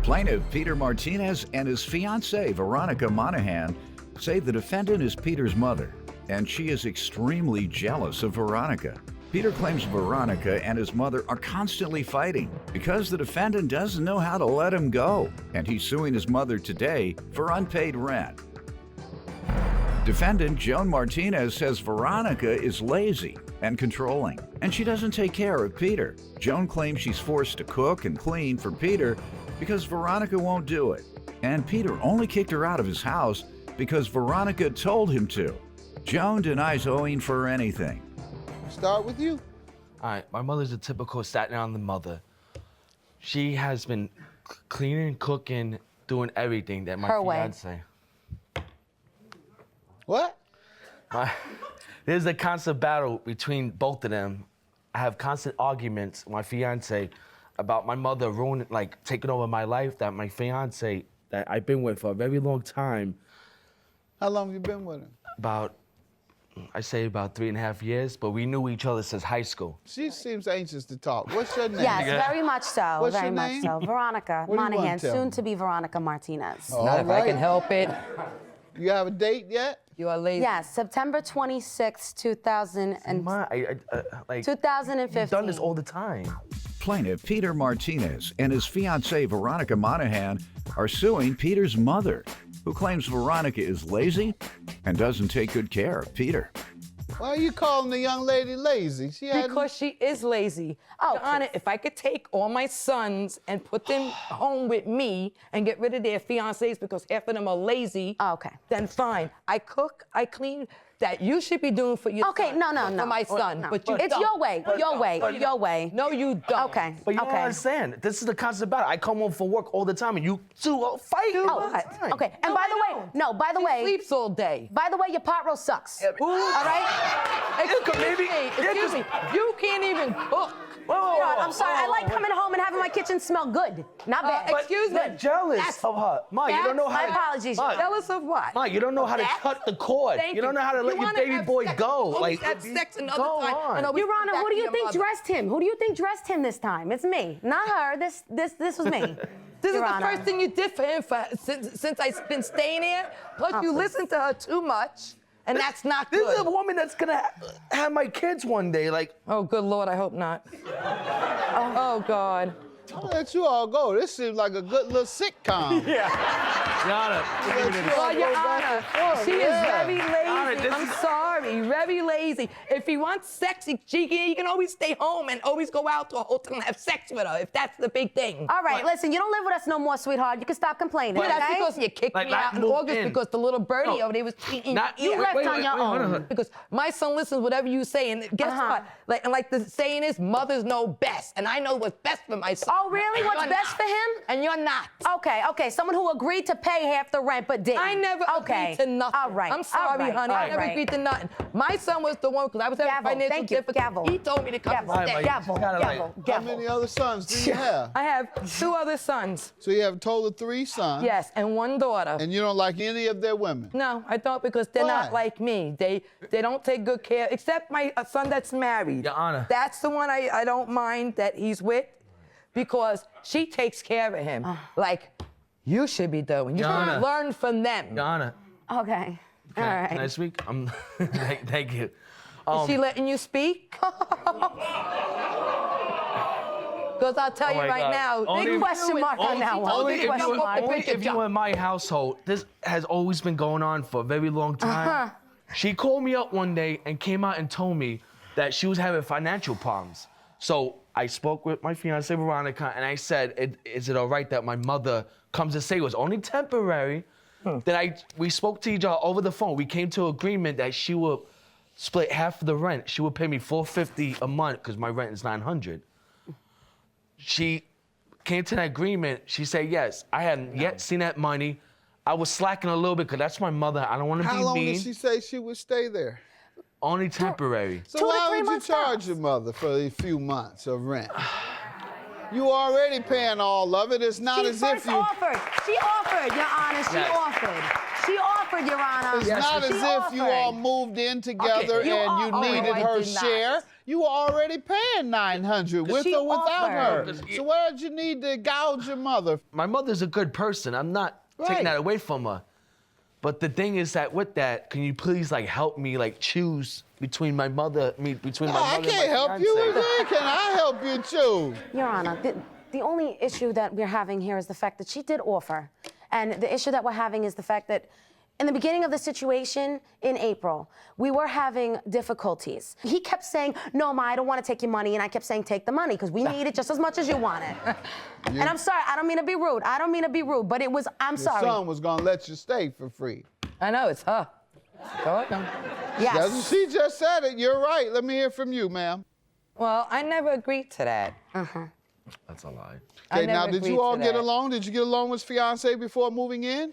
Plaintiff Peter Martinez and his fiancée Veronica Monahan say the defendant is Peter's mother, and she is extremely jealous of Veronica. Peter claims Veronica and his mother are constantly fighting because the defendant doesn't know how to let him go, and he's suing his mother today for unpaid rent. Defendant Joan Martinez says Veronica is lazy and controlling, and she doesn't take care of Peter. Joan claims she's forced to cook and clean for Peter because Veronica won't do it, and Peter only kicked her out of his house because Veronica told him to. Joan denies owing for anything. Start with you. All right, my mother's a typical Staten Island mother. She has been cleaning, cooking, doing everything that my fiancé. What? There's a constant battle between both of them. I have constant arguments with my fiancé about my mother ruining, like taking over my life, that my fiancé that I've been with for a very long time. How long have you been with him? About 3.5 years, but we knew each other since high school. She seems anxious to talk. What's your name? Yes, very much so. What's very your much name? so. Veronica What do you want Monahan, to tell soon me? to be Veronica Martinez. Not if I can help it. You have a date yet? You are lazy. Yes, September 26, 2015. You've done this all the time. Plaintiff Peter Martinez and his fiancée Veronica Monahan are suing Peter's mother, who claims Veronica is lazy and doesn't take good care of Peter. Why are you calling the young lady lazy? Because she is lazy. Oh, Your Honor, if I could take all my sons and put them home with me and get rid of their fiancés because half of them are lazy, then fine. I cook, I clean. That you should be doing for your son. For my son. No. But you it's don't. your way, your way. No, you don't. Okay. But you don't understand. This is the constant battle. I come home from work all the time, and you two fight all the time. Okay. And by the way, She sleeps all day. By the way, your pot roast sucks. All right? Excuse me. You can't even cook. I'm sorry. I like coming home and having my kitchen smell good. Not bad. Excuse me. You're jealous of her. Ma, you don't know how to... My apologies. Ma, Jealous of what? Ma, you don't know how to cut the cord. Thank You don't know how to let your baby boy go. Like, have sex another go time. on. And always Your Honor, back who do to you your think mother. dressed him? Who do you think dressed him this time? It's me, not her. This was me. This Your is the Honor. first thing you did for him since I've been staying here. Plus, you listen to her too much, and that's not good. This is a woman that's gonna have my kids one day. Like, oh, good Lord, I hope not. Oh, God. I'll let you all go. This seems like a good little sitcom. Your Honor. Well, Your Honor, she is very lazy. Honor, this I'm is- sorry, very lazy. If he wants sex, he can always stay home and always go out to a hotel and have sex with her, if that's the big thing. All right, listen, you don't live with us no more, sweetheart. You can stop complaining, But that's okay? because you kicked me out in August because the little birdie over there was cheating. You left on your own. Because my son listens whatever you say, and guess what? Like the saying is, mothers know best, and I know what's best for my son. Oh, really? And What's you're best not. for him? And you're not. Okay. Someone who agreed to pay half the rent but didn't. I never agreed to nothing. All right. I'm sorry, honey. I never agreed to nothing. My son was the one, because I was having financial difficulty. He told me to come and stay. How many other sons do you have? I have 2 other sons. So you have a total of 3 sons? Yes, and 1 daughter. And you don't like any of their women? No, I don't, because they're not like me. They don't take good care, except my son that's married. Your Honor. That's the one I don't mind that he's with, because she takes care of him. Like you should be doing. You should learn from them. Your Honor. Okay. All right. Can I speak? Thank you. Is she letting you speak? Because I'll tell you right now, Big question mark on that one. Only Big question mark. if you were in my household, this has always been going on for a very long time. She called me up one day and came out and told me that she was having financial problems. So I spoke with my fiancée, Veronica, and I said, is it all right that my mother comes to say it was only temporary? Then we spoke to each other over the phone. We came to an agreement that she would split half of the rent. She would pay me $450 a month because my rent is $900. She came to that agreement. She said yes. I hadn't yet seen that money. I was slacking a little bit because that's my mother. I don't want to be mean. How long did she say she would stay there? Only temporary. So why would you charge your mother for a few months of rent? You already paying all of it. It's not as if you... She offered, Your Honor. She offered, Your Honor. It's not as if you all moved in together and you needed her share. You were already paying $900 with she or without her. offered. So why did you need to gouge your mother? My mother's a good person. I'm not Right. taking that away from her. But the thing is that with that, can you please like help me like choose between my mother, between my I mother can't and my help you fiancé? with that. Can I help you choose? Your Honor, the only issue that we're having here is the fact that she did offer. And the issue that we're having is the fact that in the beginning of the situation in April, we were having difficulties. He kept saying, no, Ma, I don't want to take your money. And I kept saying, take the money, because we need it just as much as you want it. And I'm sorry, I don't mean to be rude. I don't mean to be rude, but it was, I'm sorry. Your son was gonna let you stay for free. I know, it's her. Go on. Yes. She just said it. You're right. Let me hear from you, ma'am. Well, I never agreed to that. That's a lie. I Okay, now never did agreed you all to get that. along? Did you get along with fiancé before moving in?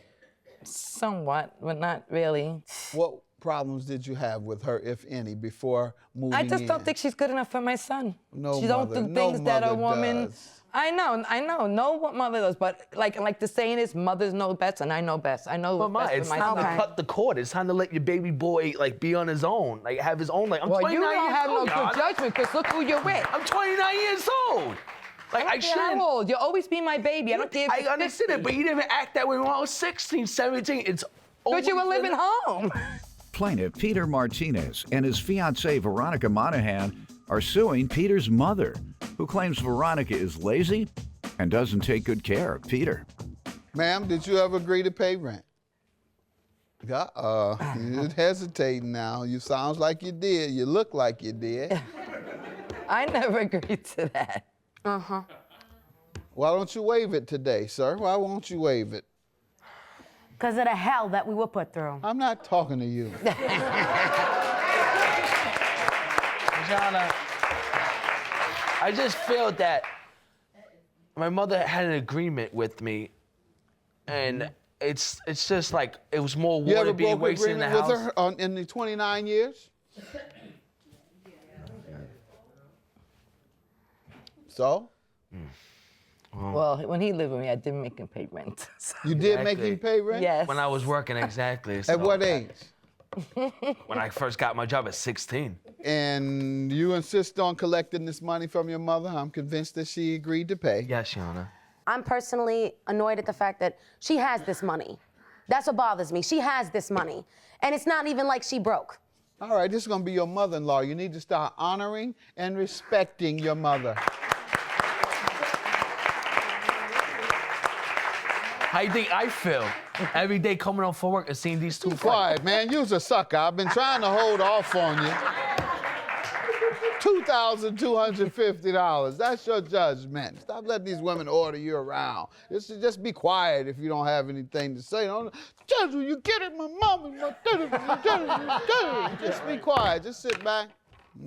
Somewhat, but not really. What problems did you have with her, if any, before moving in? I just don't think she's good enough for my son. No she don't mother- do no things that a mother woman. does. I know. Know what mother does, but like the saying is, mothers know best, and I know best. I know But Ma, best it's for my time son. to cut the cord. It's time to let your baby boy like be on his own, like have his own. Like I'm Well, 29 you don't years have no old. good Yana. judgment, because look who you're with. I'm 29 years old. Like I Yeah, shouldn't. how old? You'll always be my baby. I don't care if I you're understand 50. it, but you didn't even act that way when I was 16, 17. It's But you were always living been- home. Plaintiff Peter Martinez and his fiancée Veronica Monahan are suing Peter's mother, who claims Veronica is lazy and doesn't take good care of Peter. Ma'am, did you ever agree to pay rent? You're hesitating now. You sounds like you did. You look like you did. I never agreed to that. Why don't you waive it today, sir? Why won't you waive it? Because of the hell that we were put through. I'm not talking to you. Jana, I just feel that my mother had an agreement with me, and it's just like it was more You water ever being broke wasted in the agreement with house. her in the 29 years? So? Well, when he lived with me, I didn't make him pay rent. So- You did make Exactly. him pay rent? Yes. When I was working, exactly. At so what age? When I first got my job at 16. And you insist on collecting this money from your mother? I'm convinced that she agreed to pay. Yes, Yana. I'm personally annoyed at the fact that she has this money. That's what bothers me. She has this money. And it's not even like she broke. All right, this is going to be your mother-in-law. You need to start honoring and respecting your mother. How you think I feel every day coming home from work and seeing these two fight? Quiet, man. You's a sucker. I've been trying to hold off on you. $2,250. That's your judgment. Stop letting these women order you around. Just be quiet if you don't have anything to say. Don't, Judge, will you get it? My mama, just be quiet. Just sit back.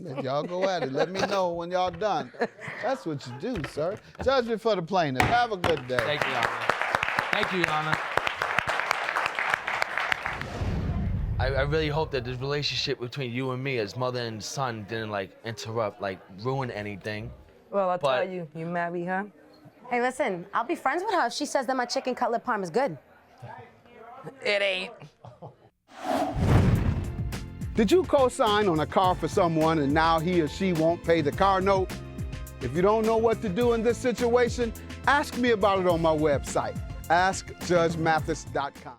Let y'all go at it. Let me know when y'all done. That's what you do, sir. Judgment for the plaintiff. Have a good day. Thank you, Yana. Thank you, Yana. I really hope that this relationship between you and me as mother and son didn't like interrupt, like ruin anything. Well, I'll But- tell you, you marry her. Hey, listen, I'll be friends with her if she says that my chicken cutlet parm is good. It ain't. Did you co-sign on a car for someone and now he or she won't pay the car note? If you don't know what to do in this situation, ask me about it on my website, askjudgemathis.com.